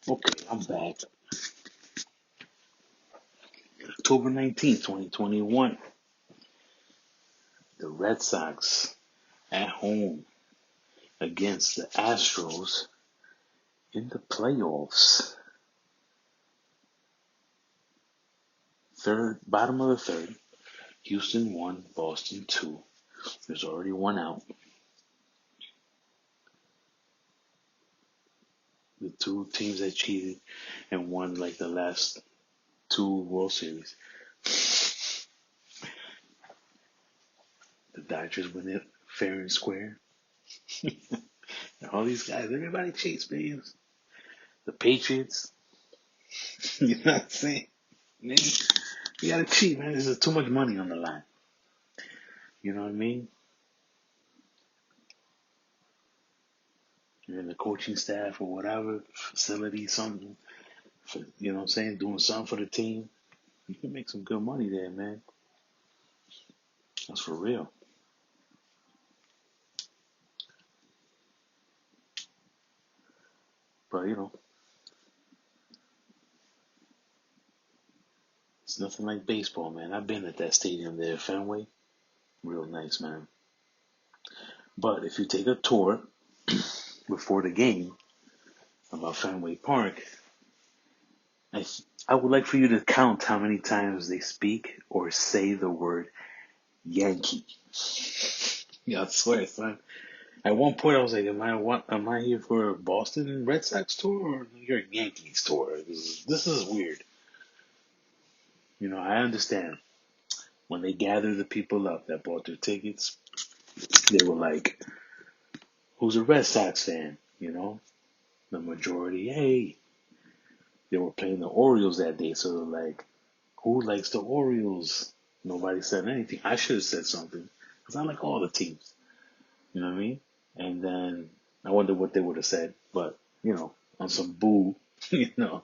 Okay, I'm back. October 19th, 2021. The Red Sox at home against the Astros in the playoffs. Third, bottom of the third. Houston 1, Boston 2. There's already one out. The two teams that cheated and won like the last two World Series. The Dodgers win it fair and square. All these guys, everybody cheats, man. The Patriots, you know what I'm saying? Man, you gotta cheat, man. There's too much money on the line. You know what I mean? You're in the coaching staff or whatever, facility, something. You know what I'm saying? Doing something for the team. You can make some good money there, man. That's for real. But, it's nothing like baseball, man. I've been at that stadium there, Fenway. Real nice, man. But if you take a tour before the game about Fenway Park, I, I would like for you to count how many times they speak or say the word Yankee. Yeah, I swear, son. At one point, I was like, am I here for a Boston Red Sox tour or New York Yankees tour? This is weird. I understand when they gather the people up that bought their tickets, they were like, who's a Red Sox fan? The majority, hey, they were playing the Orioles that day, so they're like, who likes the Orioles? Nobody said anything. I should have said something because I like all the teams. You know what I mean? And then I wonder what they would have said, but on some boo, you know,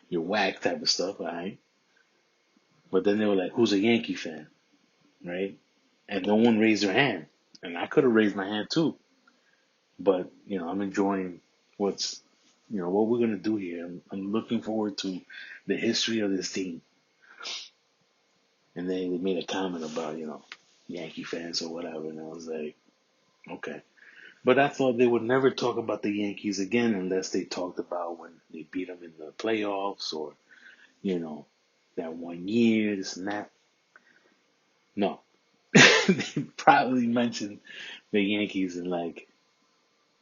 your whack type of stuff, all right? But then they were like, who's a Yankee fan, right? And no one raised their hand. And I could have raised my hand too. But, I'm enjoying what's, what we're going to do here. I'm looking forward to the history of this team. And then they made a comment about, Yankee fans or whatever. And I was like, okay. But I thought they would never talk about the Yankees again unless they talked about when they beat them in the playoffs or, you know, that one year, this and that. No. They probably mentioned the Yankees in like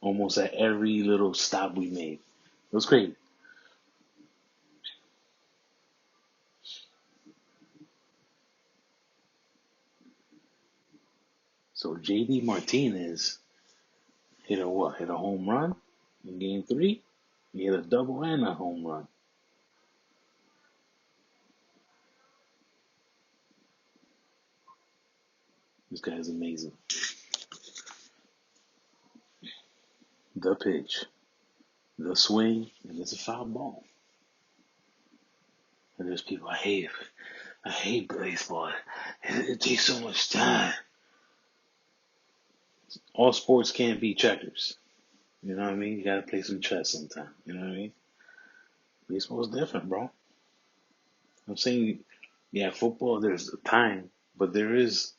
almost at every little stop we made. It was great. So JD Martinez hit a what? Hit a home run in game three. He hit a double and a home run. This guy's amazing. The pitch, the swing, and it's a foul ball. And there's people I hate baseball. It takes so much time. All sports can't be checkers. You know what I mean? You gotta play some chess sometime. You know what I mean? Baseball's different, bro. I'm saying, yeah, football, there's a time, but there is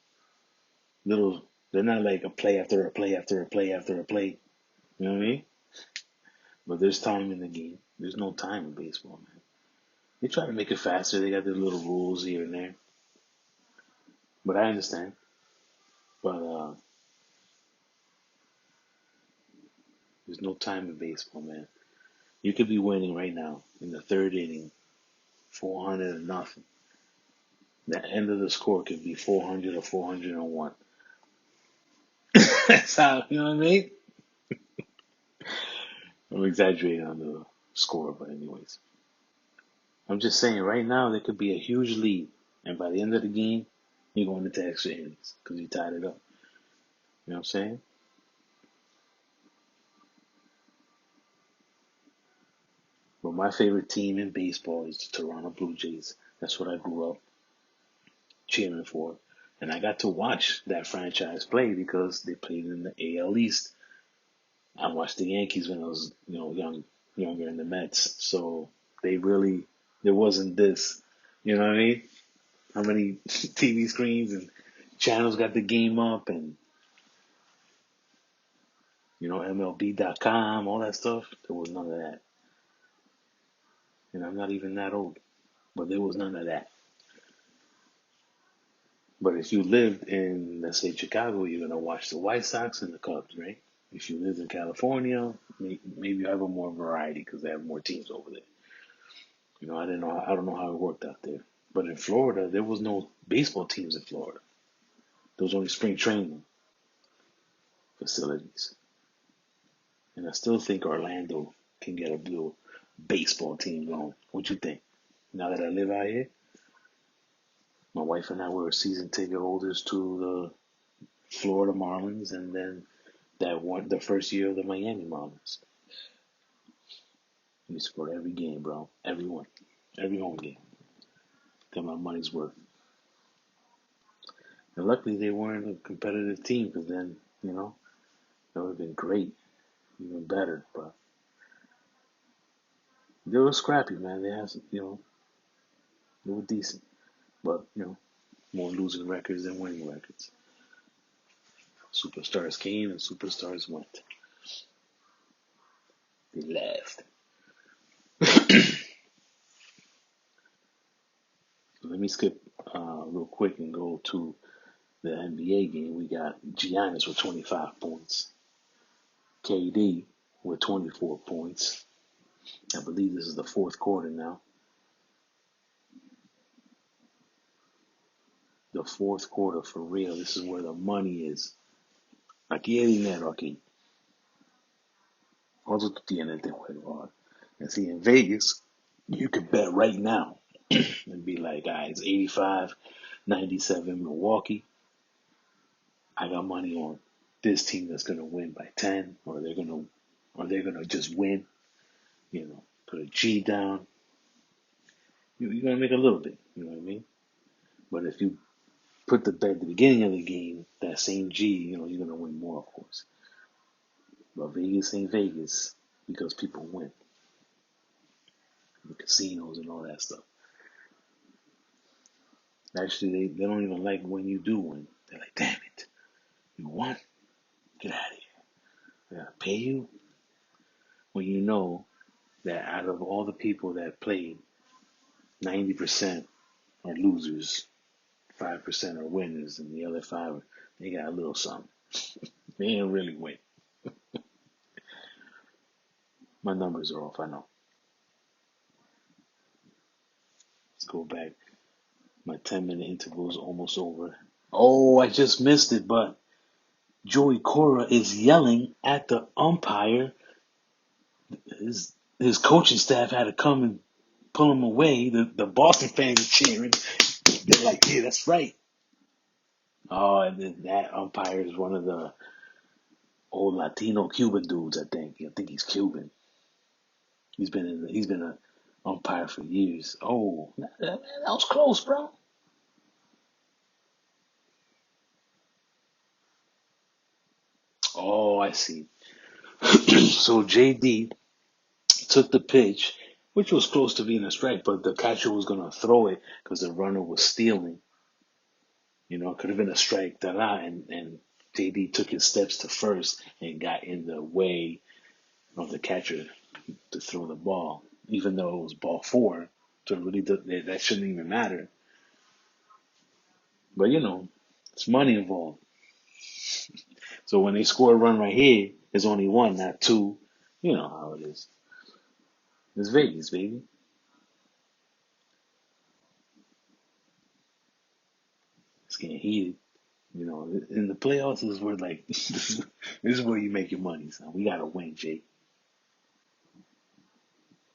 little, they're not like a play after a play after a play after a play. You know what I mean? But there's time in the game. There's no time in baseball, man. They try to make it faster. They got their little rules here and there. But I understand. But there's no time in baseball, man. You could be winning right now in the third inning, 400 and nothing. The end of the score could be 400 or 401. That's how, you know what I mean? I'm exaggerating on the score, but anyways. I'm just saying right now there could be a huge lead. And by the end of the game, you're going into extra innings because you tied it up. You know what I'm saying? But my favorite team in baseball is the Toronto Blue Jays. That's what I grew up cheering for. And I got to watch that franchise play because they played in the AL East. I watched the Yankees when I was, young. younger in the Mets. So there wasn't this, you know what I mean? How many TV screens and channels got the game up and, MLB.com, all that stuff? There was none of that. And I'm not even that old, but there was none of that. But if you lived in, let's say, Chicago, you're going to watch the White Sox and the Cubs, right? If you lived in California, maybe you have a more variety because they have more teams over there. I don't know how it worked out there. But in Florida, there was no baseball teams in Florida. There was only spring training facilities. And I still think Orlando can get a little baseball team going. What you think? Now that I live out here, my wife and I were season ticket holders to the Florida Marlins, and then the first year of the Miami Marlins. We used to go to every game, bro. Every one. Every home game. Got my money's worth. And luckily they weren't a competitive team because then, that would have been great. Even better. But they were scrappy, man. They were decent. But, more losing records than winning records. Superstars came and superstars went. They left. So let me skip real quick and go to the NBA game. We got Giannis with 25 points. KD with 24 points. I believe this is the fourth quarter now. The fourth quarter for real. This is where the money is. Aquí hay dinero aquí. ¿Cuánto tú tienes de juego? And see, in Vegas, you could bet right now and be like, guys, 85-97 Milwaukee. I got money on this team that's gonna win by 10, or they're gonna just win. Put a G down. You're gonna make a little bit. You know what I mean? But if you put the bet at the beginning of the game, that same G, you're gonna win more, of course. But Vegas ain't Vegas because people win. The casinos and all that stuff. Actually, they don't even like when you do win. They're like, damn it, you won? Get out of here. I gotta pay you? When you know that out of all the people that played, 90% are losers, 5% are winners, and the other 5, they got a little something. They ain't really win. My numbers are off, I know. Let's go back. My 10-minute interval is almost over. Oh, I just missed it, but Joey Cora is yelling at the umpire. His coaching staff had to come and pull him away. The Boston fans are cheering. They're like, yeah, that's right. Oh, and then that umpire is one of the old Latino Cuban dudes, I think. I think he's Cuban. He's been an umpire for years. Oh, that was close, bro. Oh, I see. So JD took the pitch, which was close to being a strike, but the catcher was gonna throw it because the runner was stealing. It could have been a strike, and JD took his steps to first and got in the way of the catcher to throw the ball, even though it was ball 4. So really, that shouldn't even matter. But it's money involved. So when they score a run right here, it's only 1, not 2. You know how it is. It's Vegas, baby. It's getting heated. In the playoffs is where this is where you make your money. So we gotta win, Jake.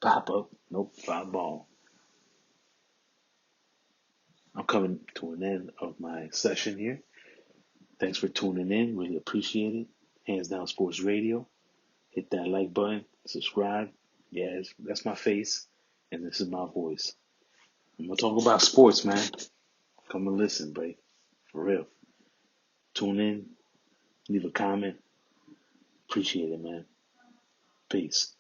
Pop up, nope, foul ball. I'm coming to an end of my session here. Thanks for tuning in. Really appreciate it. Hands Down Sports Radio. Hit that like button. Subscribe. Yes, that's my face, and this is my voice. I'm gonna talk about sports, man. Come and listen, bro. For real. Tune in. Leave a comment. Appreciate it, man. Peace.